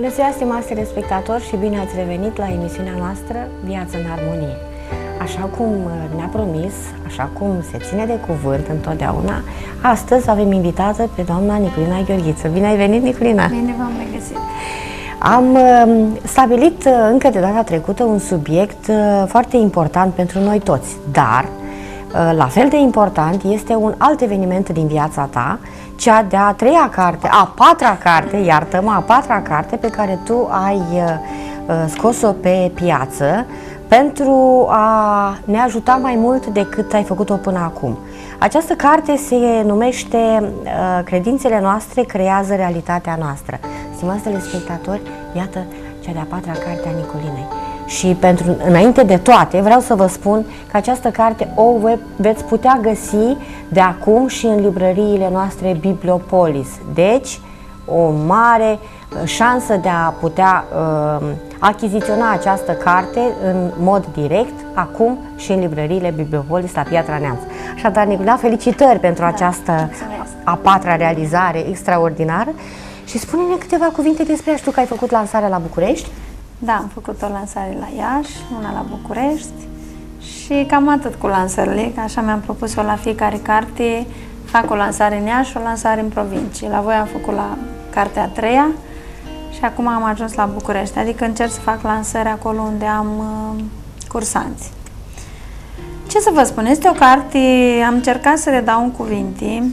Bună ziua, stimați telespectatori, și bine ați revenit la emisiunea noastră Viață în Armonie. Așa cum ne-a promis, așa cum se ține de cuvânt întotdeauna, astăzi avem invitată pe doamna Niculina Gheorghiță. Bine ai venit, Niculina! Bine v-am regăsit! Am stabilit încă de data trecută un subiect foarte important pentru noi toți, dar la fel de important este un alt eveniment din viața ta, cea de-a treia carte, a patra carte pe care tu ai scos-o pe piață pentru a ne ajuta mai mult decât ai făcut-o până acum. Această carte se numește Credințele noastre creează realitatea noastră. Stimați telespectatori, iată cea de-a patra carte a Niculinei. Și înainte de toate, vreau să vă spun că această carte o veți putea găsi de acum și în librăriile noastre Bibliopolis. Deci, o mare șansă de a putea achiziționa această carte în mod direct, acum și în librăriile Bibliopolis la Piatra Neamț. Așadar, Niculina, felicitări pentru această a patra realizare extraordinară. Și spune-ne câteva cuvinte despre ea. Știu că ai făcut lansarea la București. Da, am făcut o lansare la Iași, una la București și cam atât cu lansările, că așa mi-am propus eu la fiecare carte, fac o lansare în Iași, o lansare în provincie. La voi am făcut la cartea a treia și acum am ajuns la București, adică încerc să fac lansări acolo unde am cursanți. Ce să vă spun, este o carte, am încercat să le dau în cuvinte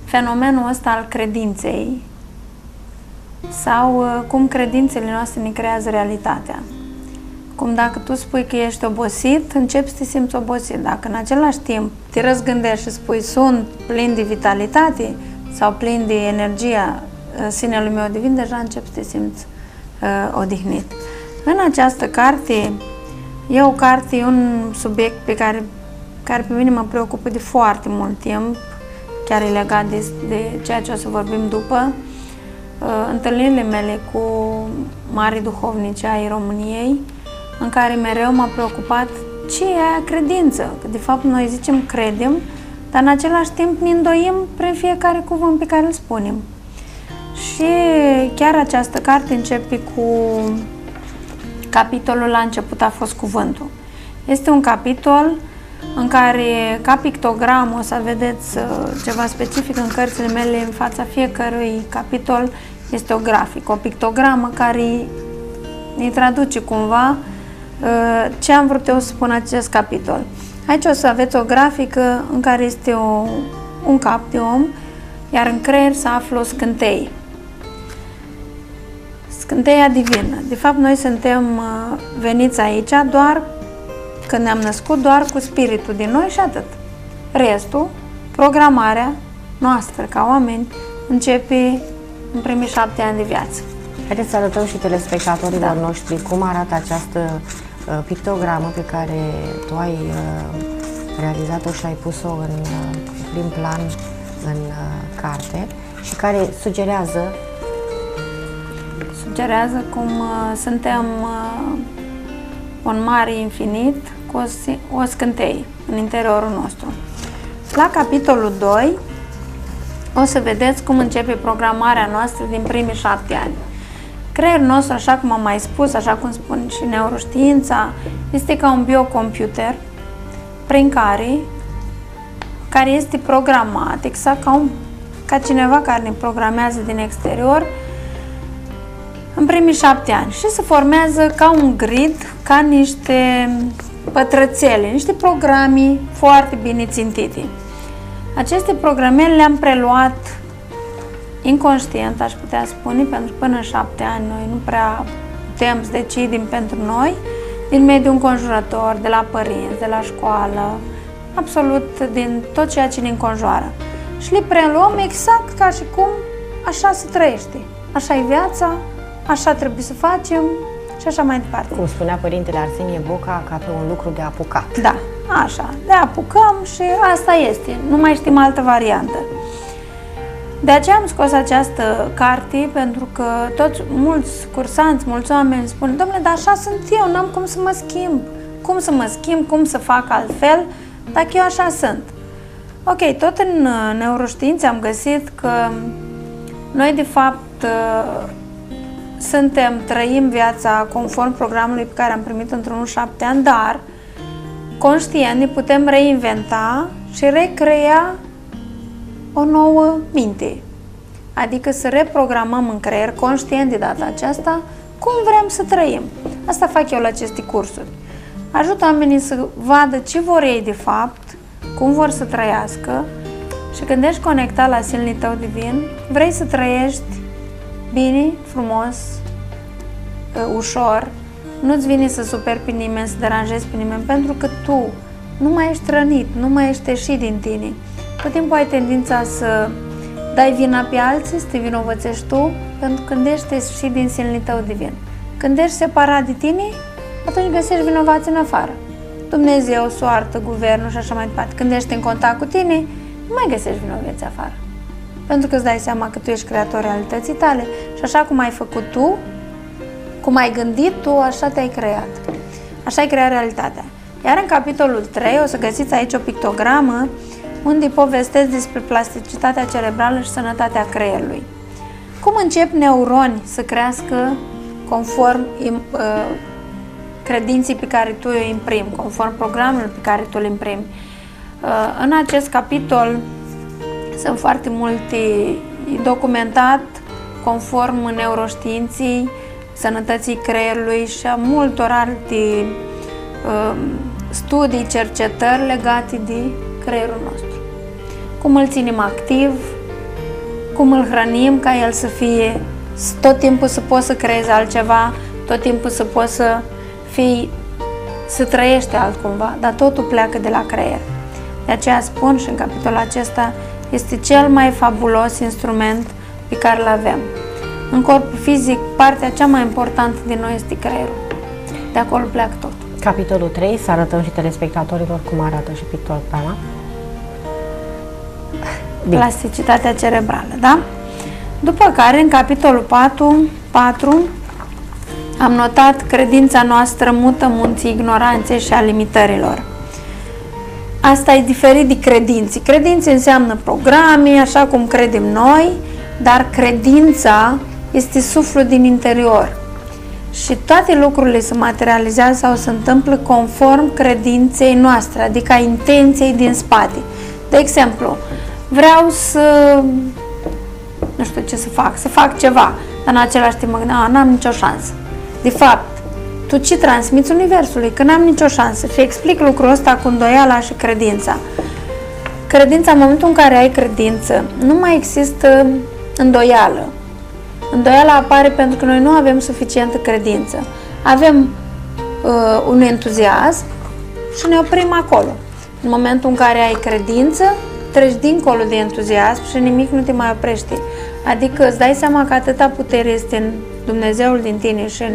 fenomenul ăsta al credinței, sau cum credințele noastre ne creează realitatea. Cum dacă tu spui că ești obosit, începi să te simți obosit. Dacă în același timp te răzgândești și spui sunt plin de vitalitate sau plin de energia sinelui meu divin, deja începi să te simți odihnit. În această carte, e o carte, e un subiect care pe mine mă preocupă de foarte mult timp, chiar e legat de ceea ce o să vorbim după. Întâlnirile mele cu mari duhovnici ai României, în care mereu m-a preocupat ce e aia credință, că de fapt noi zicem credem, dar în același timp ne îndoim prin fiecare cuvânt pe care îl spunem. Și chiar această carte începe cu capitolul La început a fost cuvântul. Este un capitol în care, ca pictogram, o să vedeți ceva specific în cărțile mele, în fața fiecărui capitol este o grafică, o pictogramă care ne traduce cumva ce am vrut eu să spun acest capitol. Aici o să aveți o grafică în care este un cap de om, iar în creier se află o scânteie. Scânteia divină. De fapt, noi suntem veniți aici doar când ne-am născut, doar cu spiritul din noi și atât. Restul, programarea noastră ca oameni, începe în primii 7 ani de viață. Haideți să arătăm și telespectatorilor noștri cum arată această pictogramă pe care tu ai realizat-o și ai pus-o în prim plan în carte și care sugerează cum suntem un mare infinit cu o scânteie în interiorul nostru. La capitolul 2 o să vedeți cum începe programarea noastră din primii 7 ani. Creierul nostru, așa cum am mai spus, așa cum spun și neuroștiința, este ca un biocomputer prin care este programat, exact ca cineva care ne programează din exterior în primii 7 ani și se formează ca un grid, ca niște pătrățele, niște programe foarte bine țintite. Aceste programe le-am preluat inconștient, aș putea spune, pentru că până în 7 ani noi nu prea putem să decidem pentru noi, din mediul înconjurător, de la părinți, de la școală, absolut din tot ceea ce ne înconjoară. Și le preluăm exact ca și cum așa se trăiește. Așa e viața, așa trebuie să facem și așa mai departe. Cum spunea părintele Arsenie Boca, ca pe un lucru de apucat. Da, așa, de apucăm și asta este, nu mai știm altă variantă. De aceea am scos această carte, pentru că mulți cursanți, mulți oameni spun: dom'le, dar așa sunt eu, n-am cum să mă schimb. Cum să mă schimb, cum să fac altfel, dacă eu așa sunt. Ok, tot în neuroștiințe am găsit că noi, de fapt, trăim viața conform programului pe care am primit într-un 7 ani, dar conștient ne putem reinventa și recrea o nouă minte. Adică să reprogramăm în creier, conștient de data aceasta, cum vrem să trăim. Asta fac eu la aceste cursuri. Ajut oamenii să vadă ce vor ei de fapt, cum vor să trăiască și când ești conectat la sinele tău divin, vrei să trăiești bine, frumos, ușor, nu-ți vine să superi pe nimeni, să deranjezi pe nimeni, pentru că tu nu mai ești rănit, nu mai ești ieșit din tine. Tot timpul ai tendința să dai vina pe alții, să te vinovățești tu, pentru că când ești ieșit din sinele tău divin. Când ești separat de tine, atunci găsești vinovați în afară. Dumnezeu, soartă, guvernul și așa mai departe. Când ești în contact cu tine, nu mai găsești vinovați afară. Pentru că îți dai seama că tu ești creator realității tale și așa cum ai făcut tu, cum ai gândit tu, așa te-ai creat. Așa ai creat realitatea. Iar în capitolul 3 o să găsiți aici o pictogramă unde povestesc despre plasticitatea cerebrală și sănătatea creierului. Cum încep neuroni să crească conform credinții pe care tu o imprimi, conform programului pe care tu îl imprimi. În acest capitol sunt foarte multe documentat conform neuroștiinții, sănătății creierului și a multor alte studii, cercetări legate de creierul nostru. Cum îl ținem activ, cum îl hrănim ca el să fie, tot timpul să poți să creezi altceva, tot timpul să poți să trăiești altcumva, dar totul pleacă de la creier. De aceea spun și în capitolul acesta este cel mai fabulos instrument pe care îl avem. În corpul fizic, partea cea mai importantă din noi este creierul. De acolo pleacă tot. Capitolul 3, să arătăm și telespectatorilor cum arată și pictograma. Plasticitatea cerebrală, da? După care, în capitolul 4 am notat credința noastră mută munții ignoranței și a limitărilor. Asta e diferit de credințe. Credințe înseamnă programe, așa cum credem noi, dar credința este suflul din interior. Și toate lucrurile se materializează sau se întâmplă conform credinței noastre, adică a intenției din spate. De exemplu, vreau să, nu știu ce să fac ceva, dar în același timp n-am nicio șansă. De fapt, tu ce transmiți universului? Că n-am nicio șansă. Și explic lucrul ăsta cu îndoiala și credința. Credința, în momentul în care ai credință, nu mai există îndoială. Îndoiala apare pentru că noi nu avem suficientă credință. Avem un entuziasm și ne oprim acolo. În momentul în care ai credință, treci dincolo de entuziasm și nimic nu te mai oprește. Adică îți dai seama că atâta putere este în Dumnezeul din tine și în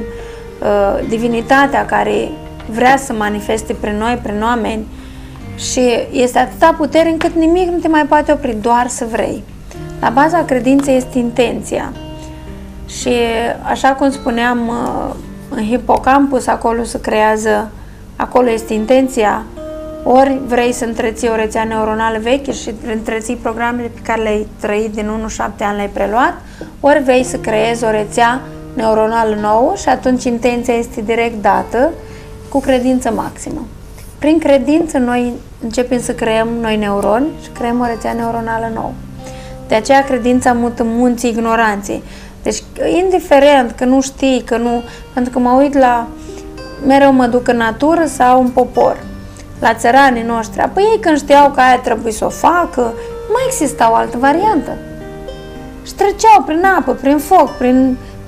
divinitatea care vrea să manifeste prin noi, prin oameni, și este atâta putere încât nimic nu te mai poate opri, doar să vrei. La baza credinței este intenția. Și așa cum spuneam, în hipocampus acolo se creează, acolo este intenția, ori vrei să întreții o rețea neuronală veche și întreții programele pe care le-ai trăit din 1-7 ani, le-ai preluat, ori vrei să creezi o rețea neuronală nouă și atunci intenția este direct dată cu credință maximă. Prin credință noi începem să creăm noi neuroni și creăm o rețea neuronală nouă. De aceea credința mută munții ignoranței. Deci, indiferent că nu știi, că nu, pentru că mă uit mereu mă duc în natură sau în popor, la țăranii noștri. Apoi ei când știau că aia trebuie să o facă, nu mai exista o altă variantă. Și treceau prin apă, prin foc,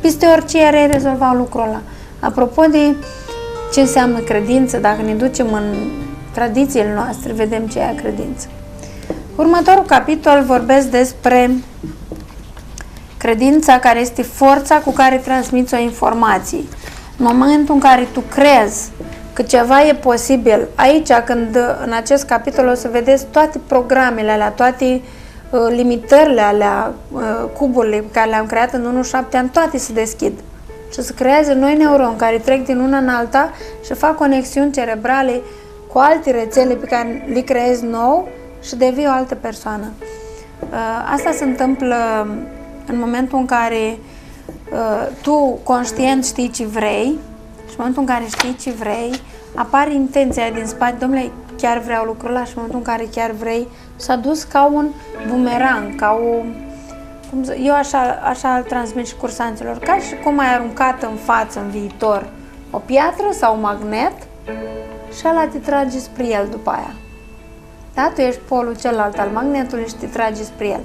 peste orice, iar ei rezolvau lucrul ăla. Apropo de ce înseamnă credință, dacă ne ducem în tradițiile noastre, vedem ce e credință. Următorul capitol vorbesc despre credința, care este forța cu care transmiți o informație. În momentul în care tu crezi că ceva e posibil, aici, în acest capitol o să vedeți toate programele alea, toate limitările alea, cuburile pe care le-am creat în 1-7 ani, toate se deschid. Și se creează noi neuroni care trec din una în alta și fac conexiuni cerebrale cu alte rețele pe care le creezi nou și devii o altă persoană. Asta se întâmplă în momentul în care tu conștient știi ce vrei și în momentul în care știi ce vrei, apare intenția aia din spate, dom'le, chiar vreau lucrul ăla, și în momentul în care chiar vrei, s-a dus ca un bumerang, ca o... Eu așa îl transmit și cursanților, ca și cum ai aruncat în față, în viitor, o piatră sau un magnet și ăla te trage spre el după aia. Da? Tu ești polul celălalt al magnetului și te trage spre el.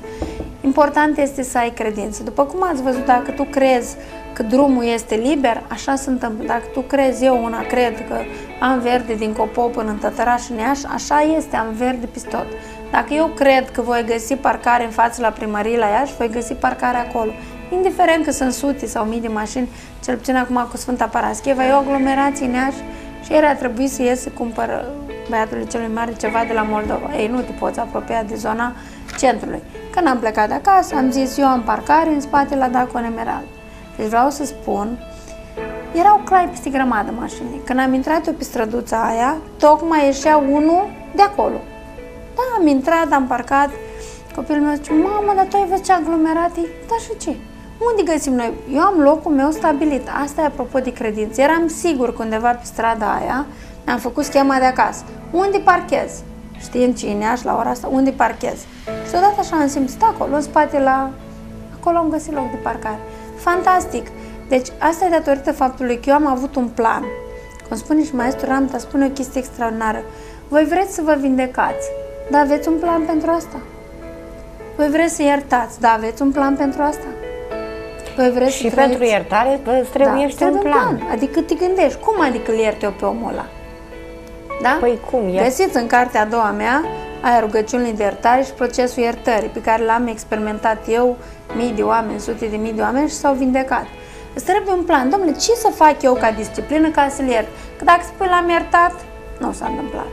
Important este să ai credință. După cum ați văzut, dacă tu crezi că drumul este liber, așa se întâmplă. Dacă tu crezi, eu una cred că am verde din Copou până în Tătăraș în Iași, așa este, am verde peste tot. Dacă eu cred că voi găsi parcare în față la primărie la Iași, voi găsi parcare acolo. Indiferent că sunt sute sau mii de mașini, cel puțin acum cu Sfânta Parascheva, e o aglomerație în Iași și el a trebuit să ies să cumpără băiatului celui mare ceva de la Moldova. Ei, nu te poți apropia de zona centrului. Când am plecat de acasă, am zis, eu am parcare în spate la Dacon Emerald. Deci vreau să spun, erau clai peste grămadă mașini. Când am intrat eu pe străduța aia, tocmai ieșea unul de acolo. Da, am intrat, am parcat, copilul meu zice, mamă, dar tu ai văzut ce aglomerat e? Da, și ce? Unde găsim noi? Eu am locul meu stabilit. Asta e apropo de credință. Eram sigur că undeva pe strada aia, am făcut schema de acasă. Unde parchez? Știind cine și la ora asta, unde parchez? Și deodată așa am simțit acolo, în spate la... Acolo am găsit loc de parcare. Fantastic! Deci asta e datorită faptului că eu am avut un plan. Cum spune și maestru Ramta, spune o chestie extraordinară. Voi vreți să vă vindecați, dar aveți un plan pentru asta? Voi vreți să iertați, dar aveți un plan pentru asta? Voi vreți și să pentru trăiți... iertare trebuie un plan. Adică te gândești, cum adică îl iert eu pe omul ăla? Da? Păi cum? Găsiți în cartea a doua mea, aia rugăciunile de iertare și procesul iertării, pe care l-am experimentat eu, mii de oameni, sute de mii de oameni și s-au vindecat. Îți trebuie un plan. Dom'le, ce să fac eu ca disciplină ca să-l iert? Că dacă spui l-am iertat, nu s-a întâmplat.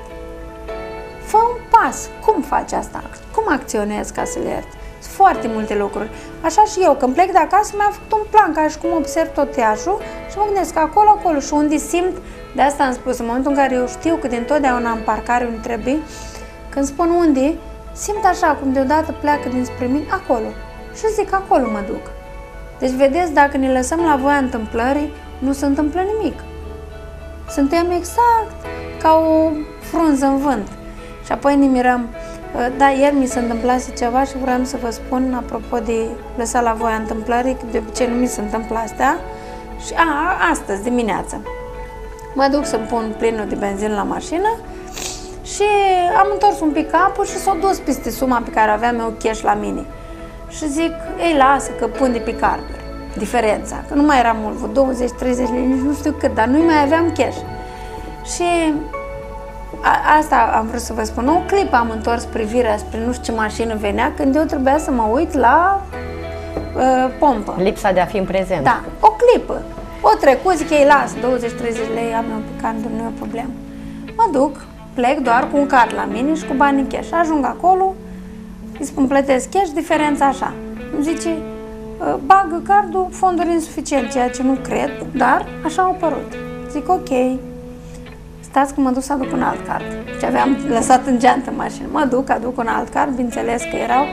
Fă un pas. Cum faci asta? Cum acționezi ca să-l iert? Sunt foarte multe lucruri. Așa și eu, când plec de acasă, mi-am făcut un plan, ca și cum observ tot teașul și mă gândesc că acolo și unde simt, de asta am spus, în momentul în care eu știu că dintotdeauna am parcare unde trebuie, când spun unde, simt așa, cum deodată pleacă dinspre mine, acolo. Și zic, acolo mă duc. Deci, vedeți, dacă ne lăsăm la voia întâmplării, nu se întâmplă nimic. Suntem exact ca o frunză în vânt. Și apoi ne mirăm. Da, ieri mi se întâmplase ceva și vreau să vă spun, apropo de lăsa la voia întâmplării, că de obicei nu mi se întâmplă astea. Și astăzi, dimineața, mă duc să-mi pun plinul de benzină la mașină și am întors un pic capul și s-a dus peste suma pe care aveam eu cash la mine. Și zic, ei, lasă că pun de pe carduri diferența, că nu mai era mult, 20-30 lei, nici nu știu cât, dar nu mai aveam cash. Și asta am vrut să vă spun, o clipă am întors privirea spre nu știu ce mașină venea, când eu trebuia să mă uit la pompă. Lipsa de a fi în prezent. Da, o clipă. O trecut, zic, ei, lasă, 20-30 lei, am eu pe carduri, nu e o problemă. Mă duc, plec doar cu un card la mine și cu bani în cash. Ajung acolo, îi spun, plătesc cash, diferența așa. Îmi zice, bagă cardul, fonduri insuficient, ceea ce nu cred, dar așa au apărut. Zic, ok, stați că mă duc să aduc un alt card. Ce aveam lăsat în geantă în mașină. Mă duc, aduc un alt card, bineînțeles că erau,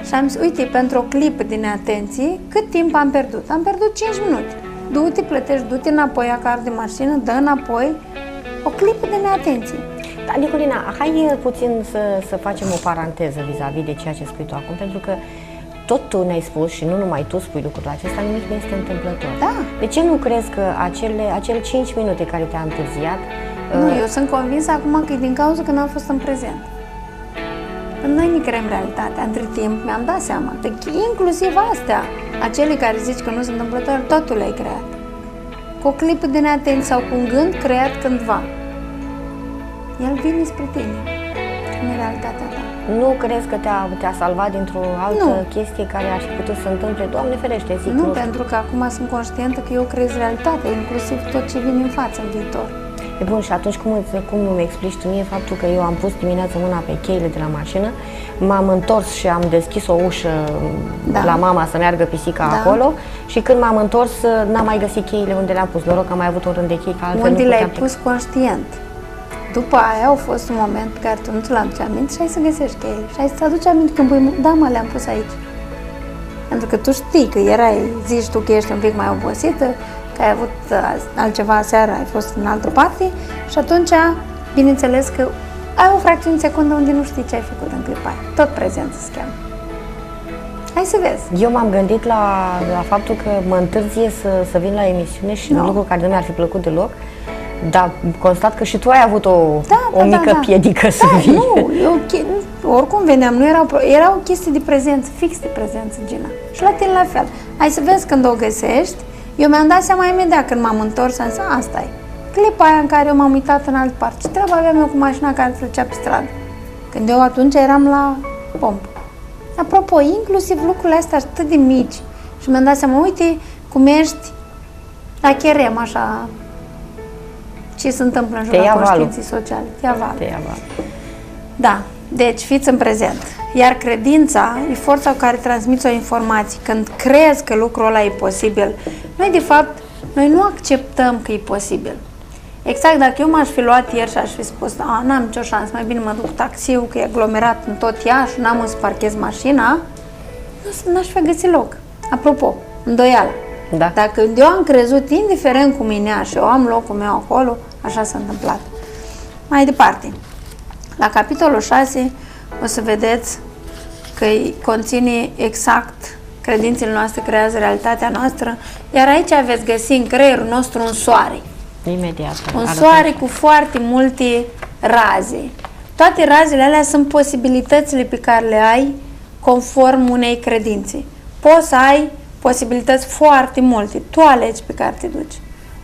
și am zis, uite, pentru o clipă de neatenție, cât timp am pierdut? Am pierdut 5 minute. Du-te, plătești, du-te înapoi a card de mașină, dă înapoi, o clipă de neatenție. Da, Nicolina, hai puțin să facem o paranteză vis-a-vis de ceea ce spui tu acum, pentru că tot tu ne-ai spus și nu numai tu spui lucrul acesta, nimic nu este întâmplător. Da. De ce nu crezi că acele 5 minute care te-a întârziat... Nu, eu sunt convinsă acum că e din cauza că n-am fost în prezent. Noi ne creăm realitatea. Între timp mi-am dat seama că inclusiv astea, acele care zici că nu sunt întâmplătoare, totul le-ai creat. Cu o clipă de neatenție sau cu un gând creat cândva. El vine spre tine. Nu e realitatea ta. Nu crezi că te-a salvat dintr-o altă chestie care ar fi putut să întâmple? Doamne ferește, zic. Nu, pentru că acum sunt conștientă că eu creez realitatea, inclusiv tot ce vine în față în viitor. E bun, și atunci cum îmi explici tu mie faptul că eu am pus dimineața mâna pe cheile de la mașină, m-am întors și am deschis o ușă la mama să meargă pisica acolo și când m-am întors n-am mai găsit cheile unde le-am pus. Noroc că am mai avut un rând de chei, că altfel unde le-ai pus conștient. După aia a fost un moment pe care tu nu ți-l aduci aminte și ai să găsești cheile. Și ai să-ți aduci aminte când pui, da mă, le-am pus aici. Pentru că tu știi că zici tu că ești un pic mai obosită, că ai avut altceva aseară, ai fost în altă parte și atunci, bineînțeles că ai o fracțiune de secundă unde nu știi ce ai făcut în clipa aia. Tot prezent se cheamă. Hai să vezi. Eu m-am gândit la faptul că mă întârzie să vin la emisiune și un lucru care nu mi-ar fi plăcut deloc, dar constat că și tu ai avut o mică piedică să vii. Nu, oricum veneam, nu era o chestie de prezență, fix de prezență, Gina. Și la tine la fel. Hai să vezi când o găsești. Eu mi-am dat seama imediat când m-am întors, am zis, asta e. Clipa aia în care eu m-am uitat în altă parte. Ce treabă aveam eu cu mașina care trecea pe stradă? Când eu atunci eram la pompă. Apropo, inclusiv lucrurile astea atât de mici. Și mi-am dat seama, uite cum ești la cherem, așa, ce se întâmplă în jurul conștiinței sociale. Te ia valul. Da, deci fiți în prezent. Iar credința e forța cu care transmiți o informație. Când crezi că lucrul ăla e posibil, noi de fapt, noi nu acceptăm că e posibil. Exact, dacă eu m-aș fi luat ieri și aș fi spus, n-am nicio șansă, mai bine mă duc cu taxiul, că e aglomerat în tot Iași, n-am unde să parchez mașina, n-aș fi găsit loc. Apropo, îndoială. Da. Dacă eu am crezut, indiferent cum minea și eu am locul meu acolo, așa s-a întâmplat. Mai departe, la capitolul 6 o să vedeți că conține exact credințele noastre creează realitatea noastră, iar aici veți găsi în creierul nostru un soare. Imediat. Un soare cu foarte multe raze. Toate razele alea sunt posibilitățile pe care le ai conform unei credințe. Poți să ai posibilități foarte multe. Tu alegi pe care te duci.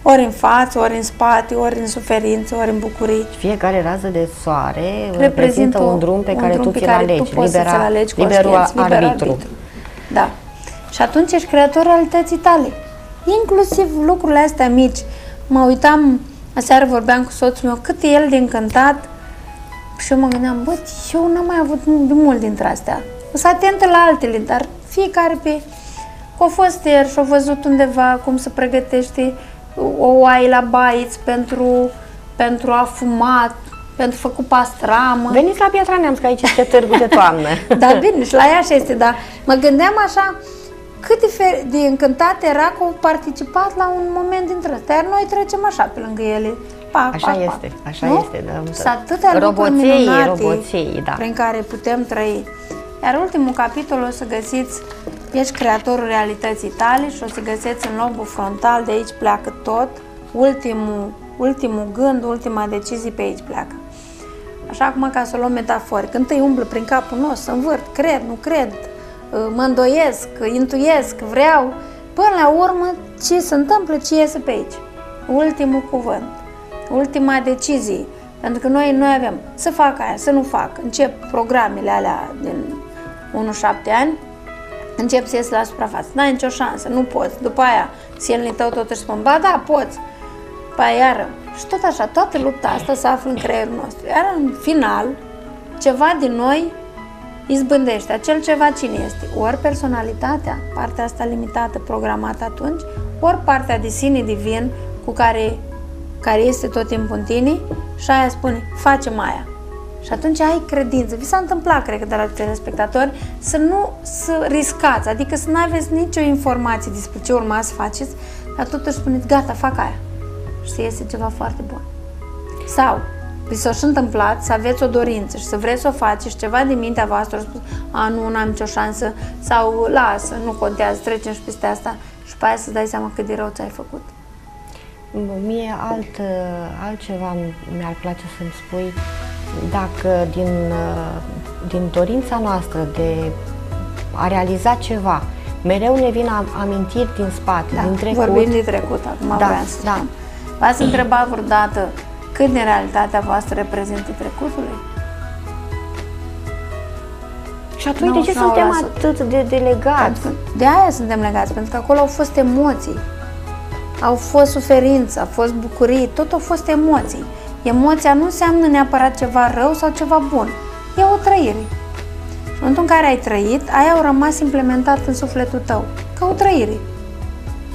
Ori în față, ori în spate, ori în suferință, ori în bucurii. Fiecare rază de soare reprezintă un drum pe care tu ți-l alegi. Liberul arbitru. Da. Și atunci ești creatorul realității tale. Inclusiv lucrurile astea mici. Mă uitam, aseară vorbeam cu soțul meu, cât e el de încântat și eu mă gândeam, bă, eu n-am mai avut de mult dintre astea. Sunt atentă la altele, dar fiecare pe... Că a fost ieri și a văzut undeva cum se pregătește o oaie la baiț pentru a fumat, pentru făcut pastramă. Veniți la Piatra Neamț, că aici este târgul de toamnă. Da, bine, și la Iași este, dar mă gândeam așa, cât de încântat era că au participat la un moment dintre astea, iar noi trecem așa pe lângă ele. Așa este, da. Sunt atâtea lucruri minunate da. prin care putem trăi. Iar ultimul capitol o să găsiți, ești creatorul realității tale și o să găsiți în lobul frontal, de aici pleacă tot, ultimul gând, ultima decizie pe aici pleacă. Așa acum, ca să o luăm metaforic, întâi umblă prin capul nostru, învârt, cred, nu cred, mă îndoiesc, intuiesc, vreau, până la urmă ce se întâmplă, ce iese pe aici. Ultimul cuvânt, ultima decizie, pentru că noi avem să fac aia, să nu fac, încep programele alea din 1-7 ani, încep să ies la suprafață, n-ai nicio șansă, nu poți, după aia sielnii tău tot își spun, ba da, poți, pa iară, și tot așa, toată lupta asta se află în creierul nostru, iar în final, ceva din noi izbândește. Acel ceva cine este? Ori personalitatea, partea asta limitată, programată atunci, ori partea de sine divin cu care este tot timpul în tine și aia spune, facem aia. Și atunci ai credință. Vi s-a întâmplat, cred că, de la telespectatori, să riscați, adică să nu aveți nicio informație despre ce urma să faceți, dar totuși spuneți, gata, fac aia. Și să iese ceva foarte bun. Sau vi s-a și întâmplat să aveți o dorință și să vreți să o faceți și ceva din mintea voastră a spus, nu, n-am nicio șansă, sau lasă, nu contează, trecem și peste asta și pe aia să dai seama cât de rău ți-ai făcut. Mie altceva mi-ar place să-mi spui, dacă din dorința noastră de a realiza ceva, mereu ne vin amintiri din spate, din trecut. Vorbim de trecut, acum vreau să spun. V-ați întrebat vreodată cât din realitatea voastră reprezintă trecutului? Și atunci de ce suntem atât de legați? De aia suntem legați, pentru că acolo au fost emoții, au fost suferință, au fost bucurii, tot au fost emoții. Emoția nu înseamnă neapărat ceva rău sau ceva bun, e o trăire. Și în momentul în care ai trăit, aia au rămas implementat în sufletul tău, ca o trăire.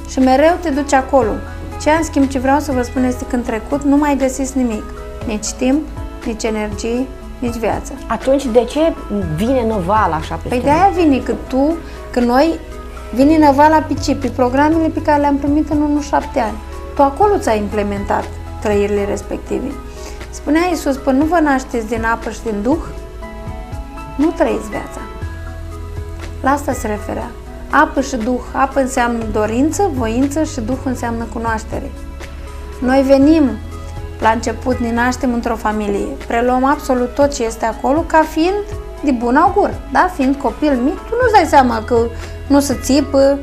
Și mereu te duci acolo. În schimb, ce vreau să vă spun este că în trecut nu mai găsiți nimic. Nici timp, nici energie, nici viață. Atunci de ce vine năval așa peste? Păi de-aia vine că noi Vine înăva la Picipi, programele pe care le-am primit în 1-7 ani. Tu acolo ți-ai implementat trăirile respective. Spunea Iisus, până nu vă nașteți din apă și din Duh, nu trăiți viața. La asta se referea. Apă și Duh. Apă înseamnă dorință, voință și Duh înseamnă cunoaștere. Noi venim, la început ne naștem într-o familie, preluăm absolut tot ce este acolo ca fiind de bun augur, da? Fiind copil mic, tu nu-ți dai seama că nu se țipă,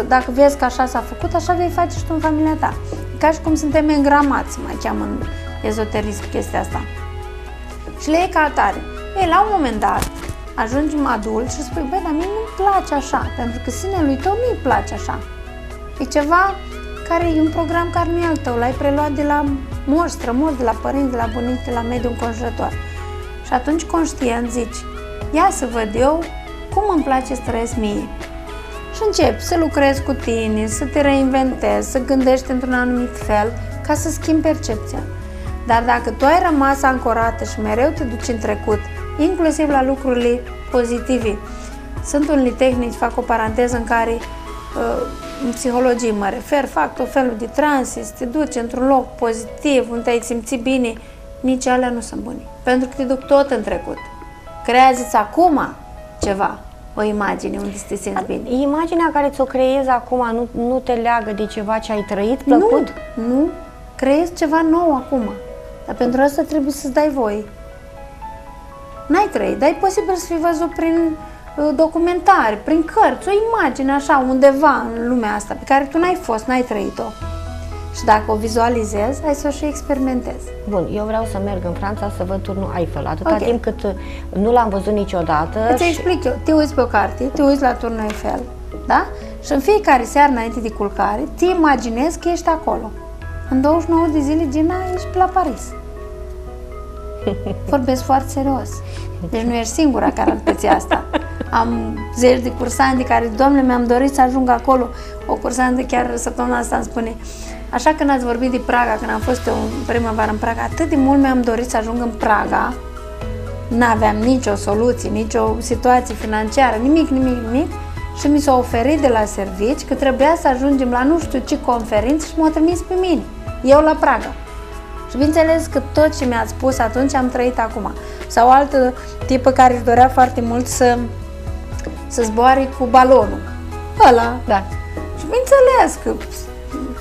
dacă vezi că așa s-a făcut, așa vei face și tu în familia ta. Ca și cum suntem îngramați, mai cheamă în ezoterism chestia asta. Și le e ca atare. Ei, la un moment dat, ajungem adult și spui, băi, dar mie nu-mi place așa, pentru că sinelui tău nu-i place așa. E ceva care e un program care nu e al tău, l-ai preluat de la moși, strămoși, de la părinți, de la bunici, de la mediul înconjurător. Și atunci conștient zici, ia să văd eu cum îmi place să trăiesc mie. Și începi să lucrezi cu tine, să te reinventezi, să gândești într-un anumit fel, ca să schimbi percepția. Dar dacă tu ai rămas ancorată și mereu te duci în trecut, inclusiv la lucrurile pozitive, sunt unele tehnici, fac o paranteză în care în psihologie mă refer, fac tot felul de transis, te duci într-un loc pozitiv, unde te-ai simți bine, nici alea nu sunt bune, pentru că te duc tot în trecut. Creează-ți acum ceva, o imagine unde te simți bine. Imaginea care ți-o creezi acum nu te leagă de ceva ce ai trăit plăcut? Nu, creezi ceva nou acum, dar pentru asta trebuie să-ți dai voie. N-ai trăit, dar e posibil să fi văzut prin documentare, prin cărți, o imagine așa, undeva în lumea asta, pe care tu n-ai fost, n-ai trăit-o. Și dacă o vizualizezi, hai să o și experimentezi. Bun, eu vreau să merg în Franța să văd turnul Eiffel, atâta timp cât nu l-am văzut niciodată. Îți explic eu, te uiți pe o carte, te uiți la turnul Eiffel, da? Și în fiecare seară înainte de culcare, te imaginezi că ești acolo. În 29 de zile, Gina, ești la Paris. Vorbesc foarte serios. Deci nu ești singura care am pățit asta. Am zeci de cursanți care, Doamne, mi-am dorit să ajung acolo. O cursantă chiar săptămâna asta îmi spune, așa când ați vorbit de Praga, când am fost eu prima vară în Praga, atât de mult mi-am dorit să ajung în Praga, n-aveam nicio soluție, nicio situație financiară, nimic, și mi s-a oferit de la servici că trebuia să ajungem la nu știu ce conferință și m-au trimis pe mine, eu la Praga. Și bineînțeles că tot ce mi-ați spus atunci am trăit acum. Sau altă tipă care își dorea foarte mult să zboare cu balonul. Ăla. Da. Și bineînțeles că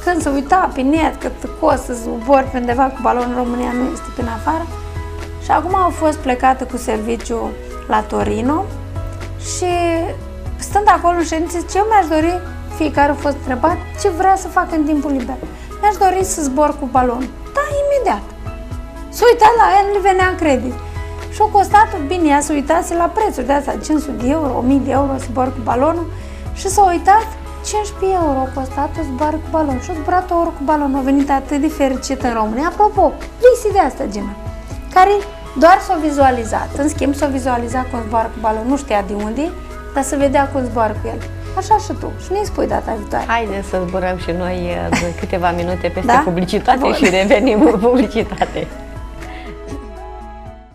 când se uita pe net cât costă să zbori pe undeva cu balonul în România, nu este până afară. Și acum au fost plecată cu serviciu la Torino și stând acolo în ședință, ce eu mi-aș dori, fiecare a fost întrebat ce vrea să facă în timpul liber. Mi-aș dori să zbor cu balonul. Da, imediat. S-a uitat la ea, nu le venea în credit. Și a costat, bine, ea s-a uitat la prețuri de asta, 500 de euro, 1000 de euro să zbor cu balonul și s-a uitat, 15 euro a costat o zboară cu balon și a zburat o oră cu balon. A venit atât de fericit în România. Apropo, lisi de asta, Gina, care doar s-a vizualizat. În schimb, s-a vizualizat cum zboară cu balon, nu știa de unde, dar să vedea cum zboară cu el. Așa și tu. Și ne-i spui data viitoare. Haide să zburăm și noi câteva minute peste da? publicitate Bun. și revenim în publicitate.